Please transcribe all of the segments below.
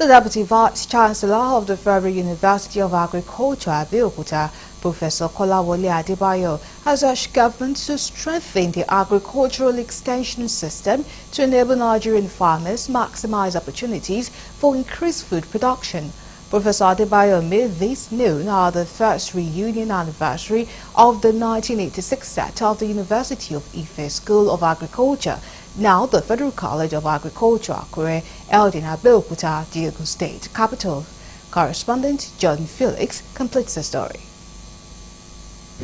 The Deputy Vice Chancellor of the Federal University of Agriculture, Abeokuta, Professor Kolawole Adebayo, has urged government to strengthen the agricultural extension system to enable Nigerian farmers maximize opportunities for increased food production. Professor Adebayo made this known at the first reunion anniversary of the 1986 set of the University of Ife School of Agriculture, now the Federal College of Agriculture, Akure, held in Abeokuta, the Ogun State capital. Correspondent John Felix completes the story.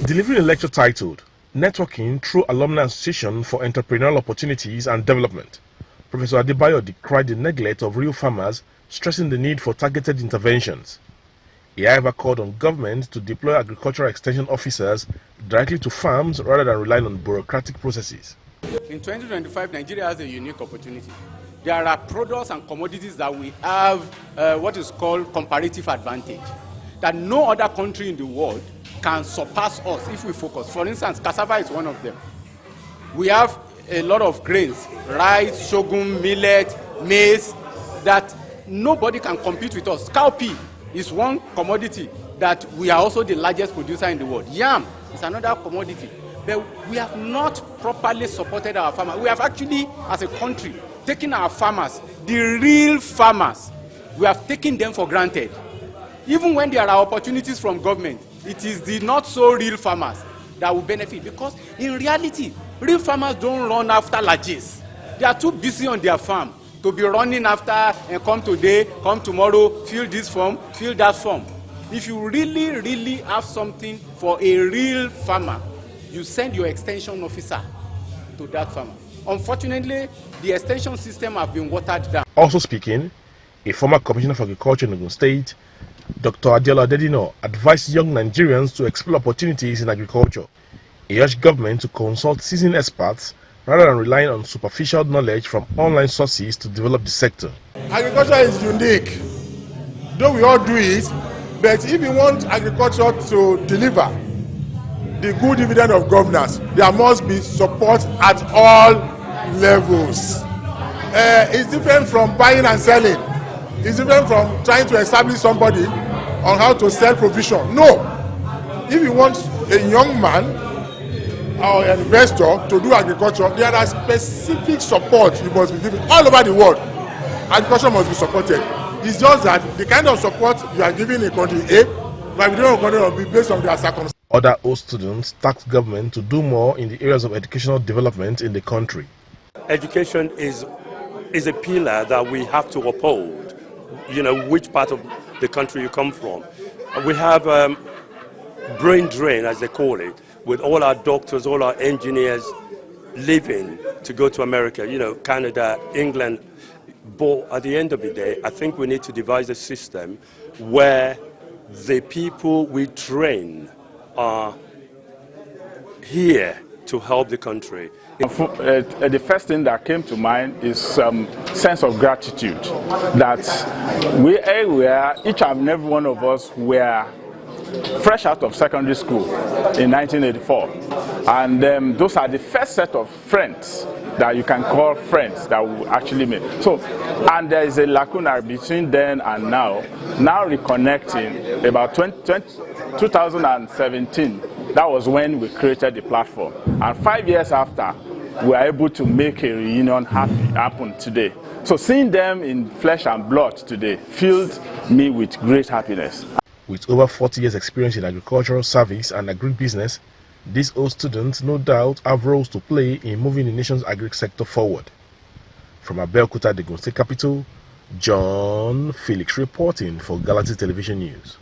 Delivering a lecture titled Networking Through Alumni Association for Entrepreneurial Opportunities and Development, Professor Adebayo decried the neglect of real farmers, stressing the need for targeted interventions. He however called on government to deploy agricultural extension officers directly to farms rather than relying on bureaucratic processes. In 2025, Nigeria has a unique opportunity. There are products and commodities that we have what is called comparative advantage, that no other country in the world can surpass us if we focus. For instance, cassava is one of them. We have a lot of grains, rice, sorghum, millet, maize, that nobody can compete with us. Cowpea is one commodity that we are also the largest producer in the world. Yam is another commodity. But we have not properly supported our farmers. We have actually, as a country, taken our farmers, the real farmers, we have taken them for granted. Even when there are opportunities from government, it is the not so real farmers that will benefit, because in reality, real farmers don't run after largesse. They are too busy on their farm to be running after and come today, come tomorrow, fill this form, fill that form. If you really have something for a real farmer, you send your extension officer to that farmer. Unfortunately, the extension system has been watered down. Also speaking, a former commissioner for agriculture in Ogun State, Dr. Adiola Dedino, advised young Nigerians to explore opportunities in agriculture. He urged government to consult seasoned experts rather than relying on superficial knowledge from online sources to develop the sector. Agriculture is unique, though we all do it, but if you want agriculture to deliver the good dividend of governance, there must be support at all levels. It's different from buying and selling. It's different from trying to establish somebody on how to sell provision. No. If you want a young man or an investor to do agriculture, there are specific support you must be given all over the world. Agriculture must be supported. It's just that the kind of support you are giving in country A, but we don't want to be based on their circumstances. Other host students tasked government to do more in the areas of educational development in the country. Education is a pillar that we have to uphold. You know, which part of the country you come from. We have brain drain, as they call it, with all our doctors, all our engineers leaving to go to America, you know, Canada, England. But at the end of the day, I think we need to devise a system where the people we train are here to help the country. The first thing that came to mind is sense of gratitude, that each and every one of us were fresh out of secondary school in 1984, and those are the first set of friends that you can call friends that we actually made. So, and there is a lacuna between then and now reconnecting about 2017. That was when we created the platform, and 5 years after, we are able to make a reunion happen today. So seeing them in flesh and blood today filled me with great happiness. With over 40 years experience in agricultural service and agribusiness, these old students no doubt have roles to play in moving the nation's agri sector forward. From Abeokuta, the Ogun State capital, John Felix reporting for Galaxy Television News.